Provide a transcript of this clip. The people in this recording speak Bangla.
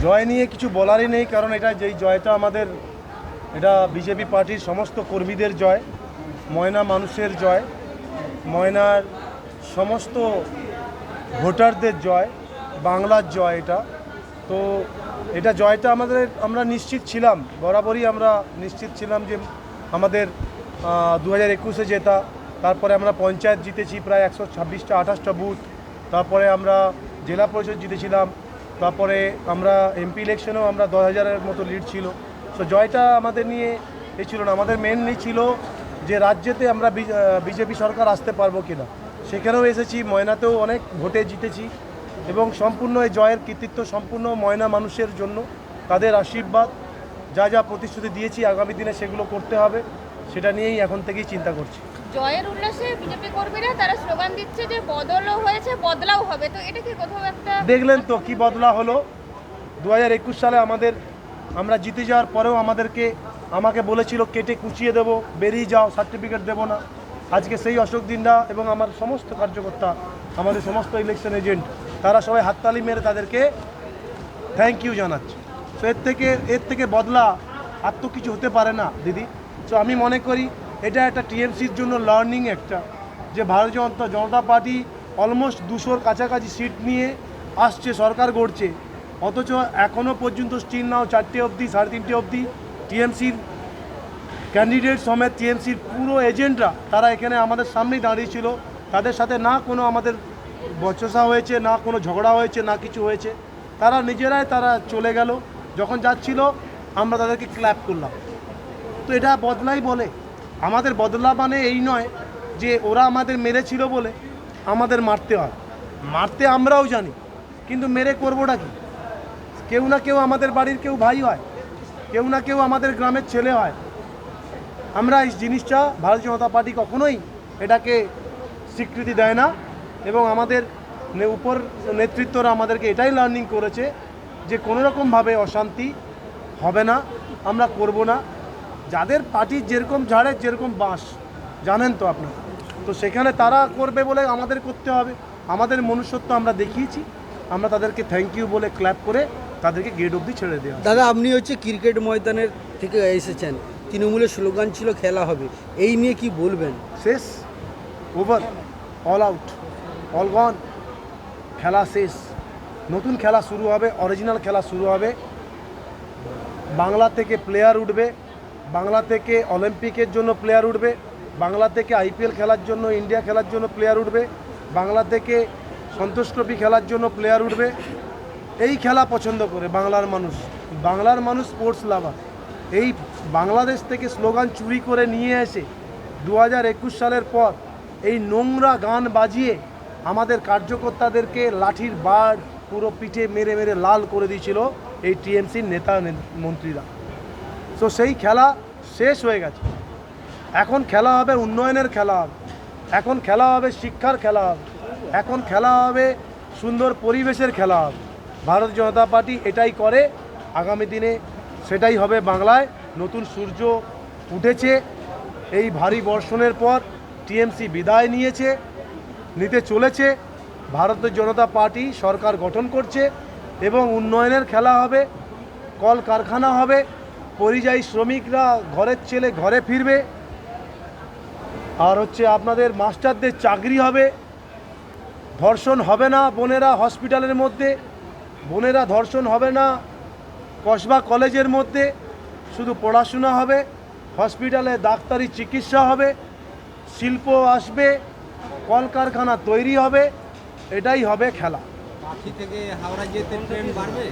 জয় নিয়ে কিছু বলারই নেই, কারণ এটা যেই জয়টা আমাদের, এটা বিজেপি পার্টির সমস্ত কর্মীদের জয়, ময়না মানুষের জয়, ময়নার সমস্ত ভোটারদের জয়, বাংলার জয় এটা। তো এটা জয়টা আমরা নিশ্চিত ছিলাম, বরাবরই আমরা নিশ্চিত ছিলাম যে আমাদের 2021-এ জেতা, তারপরে আমরা পঞ্চায়েত জিতেছি প্রায় 126টা 28টা বুথ, তারপরে আমরা জেলা পরিষদ জিতেছিলাম, তারপরে আমরা এমপি ইলেকশনেও আমরা 10,000-এর মতো লিড ছিল। তো জয়টা আমাদের নিয়ে এই ছিল না, আমাদের মেনলি ছিল যে রাজ্যেতে আমরা বিজেপি সরকার আসতে পারবো কিনা। সেখানেও এসেছি, ময়নাতেও অনেক ভোটে জিতেছি এবং সম্পূর্ণ এই জয়ের কৃতিত্ব সম্পূর্ণ ময়না মানুষের জন্য, তাদের আশীর্বাদ। যা যা প্রতিশ্রুতি দিয়েছি আগামী দিনে সেগুলো করতে হবে, সেটা নিয়েই এখন থেকেই চিন্তা করছি। জয়ের উল্লাসে বিজেপি কর্মীরা তারা স্লোগান দিচ্ছে যে বদলও হয়েছে, বদলাও হবে, তো এটা কি কোথাও একটা দেখলেন তো কি বদলা হলো। 2021 সালে আমরা জিতে যাওয়ার পরেও আমাকে বলেছিল কেটে কুচিয়ে দেবো, বেরিয়ে যাও, সার্টিফিকেট দেবো না। আজকে সেই অশোক দিনরা এবং আমার সমস্ত কার্যকর্তা, আমাদের সমস্ত ইলেকশন এজেন্ট, তারা সবাই হাততালি মেরে তাদেরকে থ্যাংক ইউ জানাচ্ছে। তো এর থেকে বদলা আর তো কিছু হতে পারে না দিদি। তো আমি মনে করি এটা একটা টিএমসির জন্য লার্নিং একটা, যে ভারতীয় জনতা পার্টি অলমোস্ট 200-র কাছাকাছি সিট নিয়ে আসছে, সরকার গড়ছে, অথচ এখনও পর্যন্ত স্টিল নাও 4টে অবধি 3:30 অবধি টিএমসির ক্যান্ডিডেট সমেত টিএমসির পুরো এজেন্টরা তারা এখানে আমাদের সামনেই দাঁড়িয়েছিল। তাদের সাথে না কোনো আমাদের বচসা হয়েছে, না কোনো ঝগড়া হয়েছে, না কিছু হয়েছে। তারা নিজেরাই চলে গেল, যখন যাচ্ছিল আমরা তাদেরকে ক্ল্যাপ করলাম। তো এটা বদলাই বলে, আমাদের বদলা মানে এই নয় যে ওরা আমাদের মেরেছিল বলে আমাদের মারতে হয়, মারতে আমরাও জানি, কিন্তু মেরে করবোটা কি? কেউ না কেউ আমাদের বাড়ির কেউ ভাই হয়, কেউ না কেউ আমাদের গ্রামের ছেলে হয়। আমরা এই জিনিসটা ভারতীয় জনতা পার্টি কখনোই এটাকে স্বীকৃতি দেয় না, এবং আমাদের উপর নেতৃত্বরা আমাদেরকে এটাই লার্নিং করেছে যে কোনো রকমভাবে অশান্তি হবে না, আমরা করব না। যাদের পার্টির যেরকম ঝাড়ের যেরকম বাঁশ, জানেন তো আপনারা, তো সেখানে তারা করবে বলে আমাদের করতে হবে। আমাদের মনুষ্যত্ব আমরা দেখিয়েছি, আমরা তাদেরকে থ্যাংক ইউ বলে ক্ল্যাপ করে তাদেরকে গেট অবধি ছেড়ে দেওয়া। দাদা, আপনি ক্রিকেট ময়দানের থেকে এসেছেন, তৃণমূলের স্লোগান ছিল খেলা হবে, এই নিয়ে কি বলবেন? শেষ, ওভার, অল আউট, অল গন, খেলা শেষ। নতুন খেলা শুরু হবে, অরিজিনাল খেলা শুরু হবে। বাংলা থেকে প্লেয়ার উঠবে, বাংলা থেকে অলিম্পিকের জন্য প্লেয়ার উঠবে, বাংলা থেকে আইপিএল খেলার জন্য, ইন্ডিয়া খেলার জন্য প্লেয়ার উঠবে, বাংলা থেকে সন্তোষ ট্রফি খেলার জন্য প্লেয়ার উঠবে। এই খেলা পছন্দ করে বাংলার মানুষ স্পোর্টস লাভার। এই বাংলাদেশ থেকে স্লোগান চুরি করে নিয়ে এসে 2021 সালের পর এই নোংরা গান বাজিয়ে আমাদের কার্যকর্তাদেরকে লাঠির বাড় পুরো পিঠে মেরে মেরে লাল করে দিয়েছিল এই টিএমসির নেতা মন্ত্রীরা। তো সেই খেলা শেষ হয়ে গেছে। এখন খেলা হবে উন্নয়নের খেলা হবে, এখন খেলা হবে শিক্ষার খেলা হবে, এখন খেলা হবে সুন্দর পরিবেশের খেলা হবে। ভারতীয় জনতা পার্টি এটাই করে, আগামী দিনে সেটাই হবে বাংলায়। নতুন সূর্য উঠেছে, এই ভারী বর্ষণের পর টিএমসি বিদায় নিতে চলেছে। ভারতীয় জনতা পার্টি সরকার গঠন করছে এবং উন্নয়নের খেলা হবে, কল কারখানা হবে, পরিযায়ী শ্রমিকরা ঘরের ছেলে ঘরে ফিরবে, আর আপনাদের মাস্টারদের চাকরি হবে, ধর্ষণ হবে না বোনেরা হসপিটালের মধ্যে, বোনেরা ধর্ষণ হবে না কসবা কলেজের মধ্যে, শুধু পড়াশোনা হবে, হসপিটালে ডাক্তারি চিকিৎসা হবে, শিল্প আসবে, কলকারখানা তৈরি হবে, এটাই হবে খেলা। পাখি থেকে হাওড়া যেতে ট্রেন বাড়বে।